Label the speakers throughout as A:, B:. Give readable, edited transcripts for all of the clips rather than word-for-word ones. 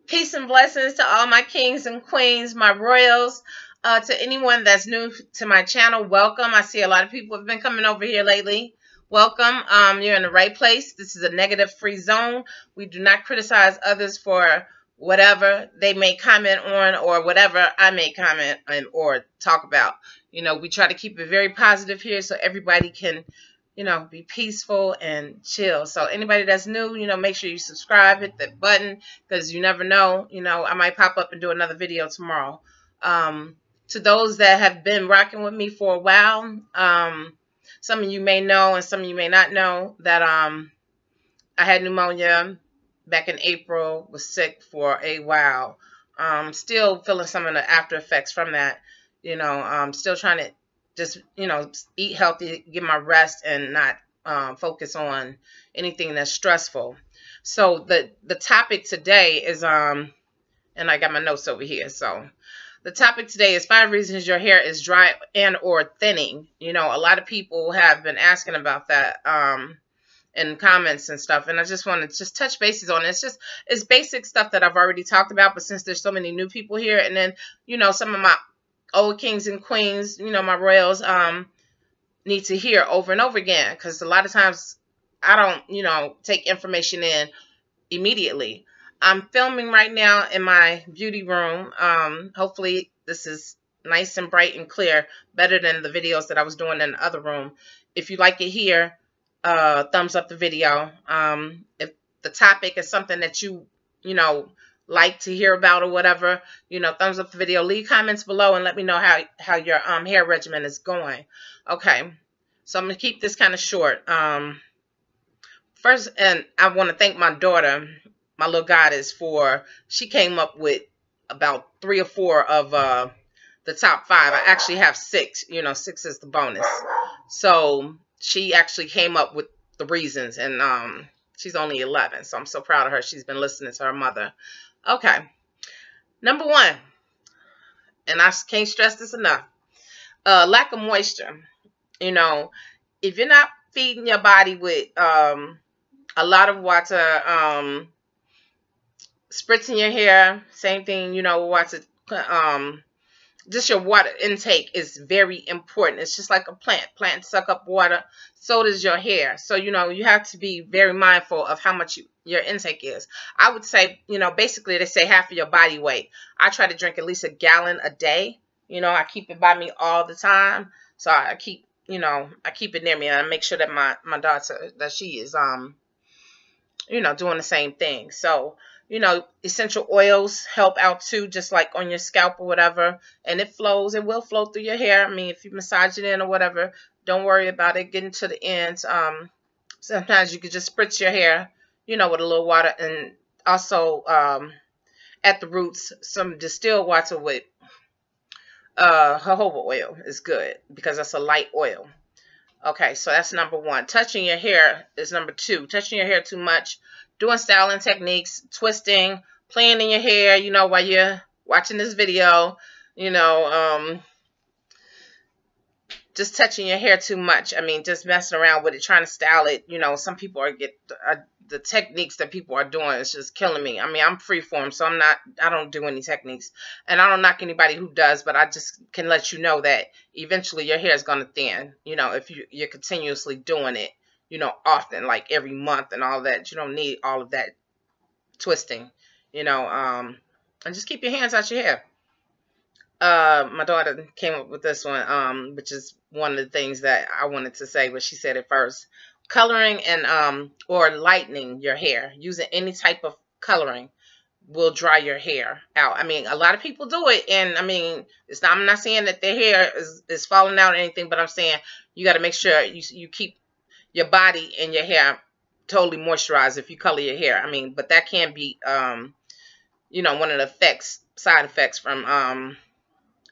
A: Peace and blessings to all my kings and queens, my royals. To anyone that's new to my channel, welcome. I see a lot of people have been coming over here lately. Welcome. You're in the right place. This is a negative-free zone. We do not criticize others for whatever they may comment on or whatever I may comment on or talk about. You know, we try to keep it very positive here so everybody can, you know, be peaceful and chill. So anybody that's new, you know, make sure you subscribe, hit that button, because you never know, you know, I might pop up and do another video tomorrow. To those that have been rocking with me for a while, some of you may know and some of you may not know that I had pneumonia back in April, was sick for a while. Still feeling some of the after effects from that. You know, still trying to just, you know, eat healthy, get my rest, and not focus on anything that's stressful. So the topic today is, and I got my notes over here. So the topic today is 5 reasons your hair is dry and or thinning. You know, a lot of people have been asking about that in comments and stuff, and I just want to just touch bases on it. It's basic stuff that I've already talked about, but since there's so many new people here, and then, you know, some of my old kings and queens, you know, my royals, need to hear over and over again, because a lot of times I don't, you know, take information in immediately. I'm filming right now in my beauty room. Hopefully this is nice and bright and clear, better than the videos that I was doing in the other room. If you like it here, thumbs up the video. If the topic is something that you know, like to hear about or whatever, you know, thumbs up the video. Leave comments below and let me know how your hair regimen is going. Okay, so I'm gonna keep this kind of short. First, and I want to thank my daughter, my little goddess, for she came up with about 3 or 4 of the top 5. I actually have 6. You know, 6 is the bonus. So she actually came up with the reasons, and she's only 11, so I'm so proud of her. She's been listening to her mother. Okay, number 1, and I can't stress this enough, lack of moisture. You know, if you're not feeding your body with a lot of water, spritzing your hair, same thing, you know, water, just your water intake is very important. It's just like a plant. Plants suck up water, so does your hair. So, you know, you have to be very mindful of how much your intake is. I would say, you know, basically they say half of your body weight. I try to drink at least 1 gallon a day. You know, I keep it by me all the time. So I keep, you know, I keep it near me, and I make sure that my daughter, that she is, you know, doing the same thing. So, you know, essential oils help out too, just like on your scalp or whatever. And it flows. It will flow through your hair. I mean, if you massage it in or whatever, don't worry about it getting to the ends. Sometimes you could just spritz your hair, you know, with a little water. And also at the roots, some distilled water with jojoba oil is good, because that's a light oil. Okay, so that's number 1. Touching your hair is number 2. Touching your hair too much, doing styling techniques, twisting, playing in your hair, you know, while you're watching this video, you know, just touching your hair too much. I mean, just messing around with it, trying to style it. You know, some people the techniques that people are doing is just killing me. I mean, I'm freeform, so I don't do any techniques. And I don't knock anybody who does, but I just can let you know that eventually your hair is going to thin, you know, if you're continuously doing it, you know, often, like every month and all that. You don't need all of that twisting, you know, and just keep your hands out your hair. My daughter came up with this one, which is one of the things that I wanted to say, but she said it first. Coloring and or lightening your hair. Using any type of coloring will dry your hair out. I mean, a lot of people do it, and I mean, I'm not saying that their hair is falling out or anything, but I'm saying you got to make sure you keep your body and your hair totally moisturized if you color your hair. I mean, but that can be, you know, one of the side effects from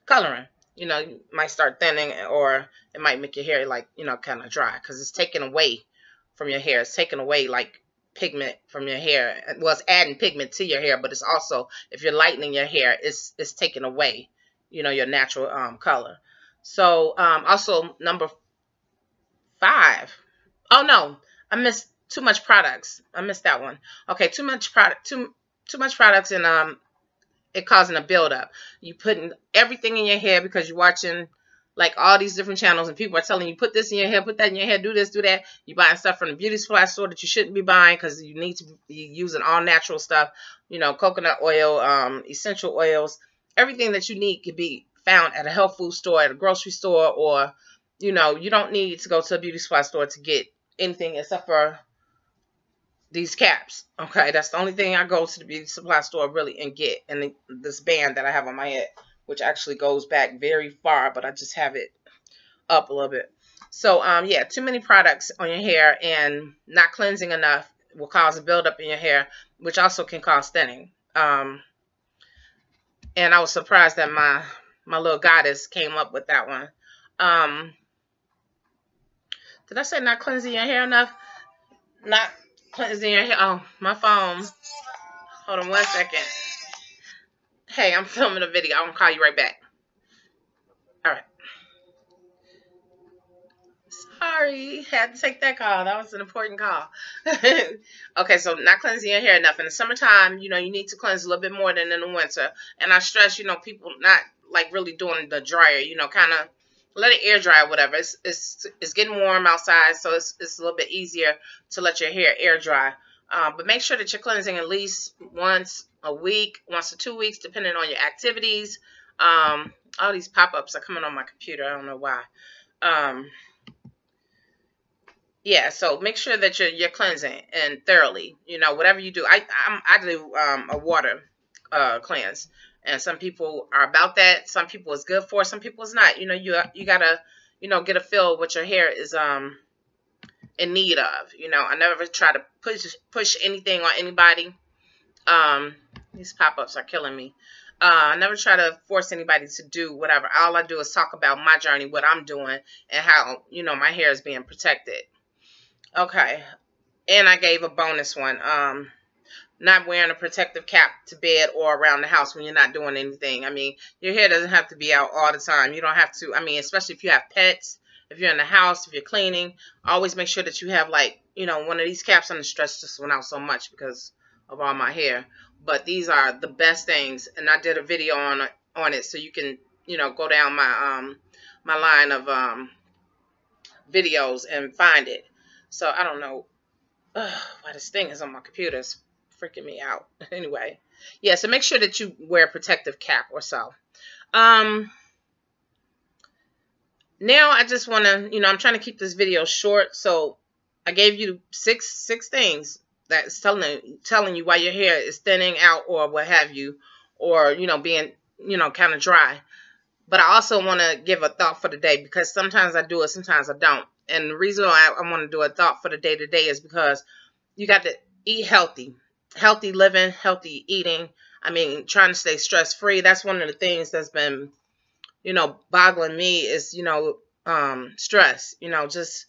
A: coloring. You know, you might start thinning, or it might make your hair, like, you know, kind of dry, because it's taken away from your hair. It's taking away, like, pigment from your hair. Well, it's adding pigment to your hair, but it's also, if you're lightening your hair, it's taking away, you know, your natural color. So, also number 5. Oh, no, I missed too much products. I missed that one. Okay, too much product. too much products and it causing a buildup. You putting everything in your hair because you're watching like all these different channels and people are telling you put this in your hair, put that in your hair, do this, do that. You're buying stuff from the beauty supply store that you shouldn't be buying because you need to be using all natural stuff. You know, coconut oil, essential oils, everything that you need can be found at a health food store, at a grocery store, or you know, you don't need to go to a beauty supply store to get anything except for these caps. Okay, that's the only thing I go to the beauty supply store really and get. And this band that I have on my head, which actually goes back very far, but I just have it up a little bit. So yeah, too many products on your hair and not cleansing enough will cause a buildup in your hair, which also can cause thinning. And I was surprised that my little goddess came up with that one. Did I say not cleansing your hair enough? Not cleansing your hair. Oh, my phone. Hold on 1 second. Hey, I'm filming a video. I'm going to call you right back. All right. Sorry. Had to take that call. That was an important call. Okay, so not cleansing your hair enough. In the summertime, you know, you need to cleanse a little bit more than in the winter. And I stress, you know, people not like really doing the dryer, you know, kind of let it air dry or whatever. It's getting warm outside, so it's a little bit easier to let your hair air dry. But make sure that you're cleansing at least once a week, once to 2 weeks, depending on your activities. All these pop-ups are coming on my computer. I don't know why. Yeah, so make sure that you're cleansing and thoroughly. You know, whatever you do. I do a water cleanse. And some people are about that. Some people it's good for. Some people it's not. You know, you gotta, you know, get a feel of what your hair is in need of. You know, I never try to push anything on anybody. These pop-ups are killing me. I never try to force anybody to do whatever. All I do is talk about my journey, what I'm doing, and how, you know, my hair is being protected. Okay. And I gave a bonus one. Not wearing a protective cap to bed or around the house when you're not doing anything. I mean, your hair doesn't have to be out all the time. You don't have to, I mean, especially if you have pets, if you're in the house, if you're cleaning, always make sure that you have like, you know, one of these caps. On the stretch this one out so much because of all my hair. But these are the best things. And I did a video on it so you can, you know, go down my my line of videos and find it. So I don't know why this thing is on my computer. It's freaking me out. Anyway, yeah, so make sure that you wear a protective cap or so. Now I just want to, you know, I'm trying to keep this video short, so I gave you six things that's telling you why your hair is thinning out or what have you, or, you know, being, you know, kind of dry. But I also want to give a thought for the day, because sometimes I do it, sometimes I don't. And the reason why I want to do a thought for the day today is because you got to eat healthy. Healthy living, healthy eating. I mean, trying to stay stress-free. That's one of the things that's been, you know, boggling me is, you know, stress. You know, just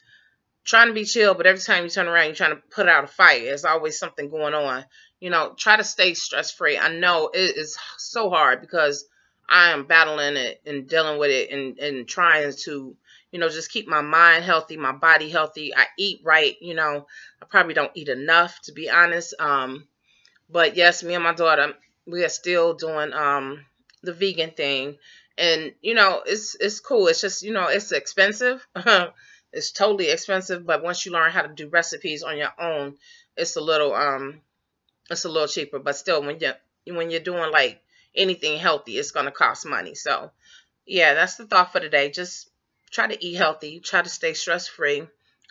A: trying to be chill, but every time you turn around, you're trying to put out a fight. There's always something going on. You know, try to stay stress-free. I know it is so hard because I am battling it and dealing with it and trying to, you know, just keep my mind healthy, my body healthy. I eat right, you know. I probably don't eat enough, to be honest. But yes, me and my daughter, we are still doing the vegan thing. And, you know, it's cool. It's just, you know, it's expensive. It's totally expensive. But once you learn how to do recipes on your own, it's a little cheaper. But still, when you're doing like anything healthy, it's going to cost money. So, yeah, that's the thought for today. Just try to eat healthy. Try to stay stress-free.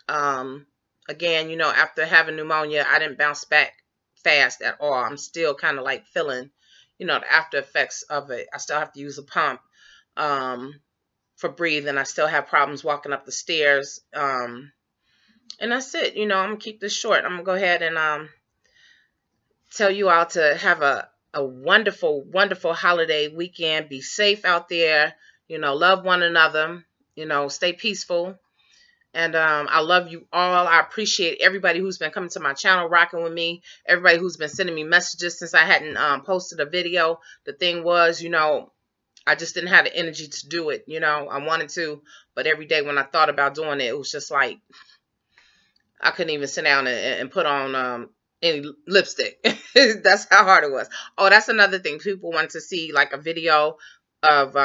A: Again, you know, after having pneumonia, I didn't bounce back fast at all. I'm still kind of like feeling, you know, the after effects of it. I still have to use a pump for breathing. I still have problems walking up the stairs. And that's it. You know, I'm going to keep this short. I'm going to go ahead and tell you all to have a wonderful, wonderful holiday weekend. Be safe out there. You know, love one another. You know, stay peaceful. And I love you all. I appreciate everybody who's been coming to my channel, rocking with me. Everybody who's been sending me messages since I hadn't posted a video. The thing was, you know, I just didn't have the energy to do it. You know, I wanted to. But every day when I thought about doing it, it was just like I couldn't even sit down and put on any lipstick. That's how hard it was. Oh, that's another thing. People want to see like a video of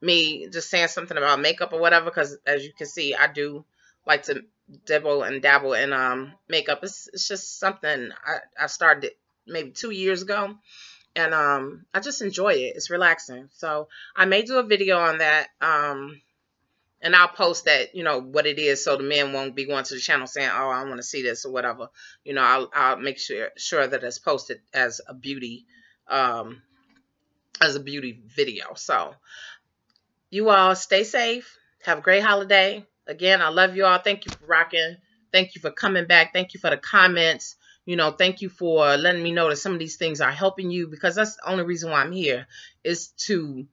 A: me just saying something about makeup or whatever, because as you can see, I do like to dibble and dabble in makeup. It's just something I started maybe 2 years ago, and I just enjoy it. It's relaxing. So I may do a video on that. And I'll post that, what it is, so the men won't be going to the channel saying, "Oh, I want to see this" or whatever. I'll make sure that it's posted um, as a beauty video. So you all stay safe. Have a great holiday. Again, I love you all. Thank you for rocking. Thank you for coming back. Thank you for the comments. Thank you for letting me know that some of these things are helping you, because that's the only reason why I'm here, is to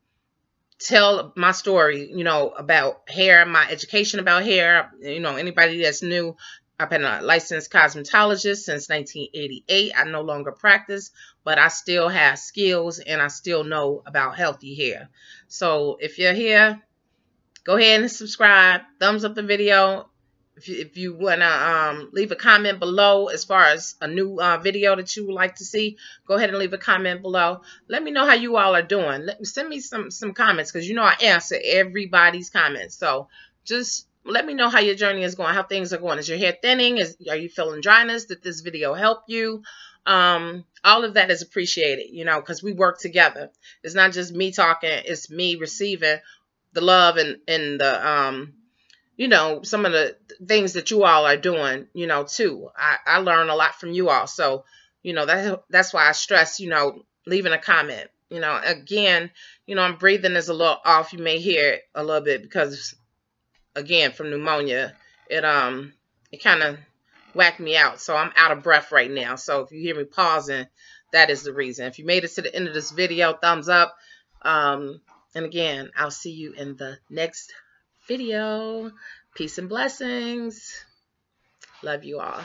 A: tell my story, about hair, my education about hair. Anybody that's new, I've been a licensed cosmetologist since 1988. I no longer practice, but I still have skills and I still know about healthy hair. So if you're here, go ahead and subscribe, thumbs up the video. If you want to leave a comment below as far as a new video that you would like to see, go ahead and leave a comment below. Let me know how you all are doing. Send me some comments, because I answer everybody's comments. So just let me know how your journey is going, how things are going. Is your hair thinning? Are you feeling dryness? Did this video help you? All of that is appreciated, because we work together. It's not just me talking. It's me receiving the love and the some of the things that you all are doing, too. I learn a lot from you all. So, that's why I stress, leaving a comment. Again, I'm breathing is a little off. You may hear it a little bit because, again, from pneumonia, it kind of whacked me out. So I'm out of breath right now. So if you hear me pausing, that is the reason. If you made it to the end of this video, thumbs up. And again, I'll see you in the next video. Peace and blessings. Love you all.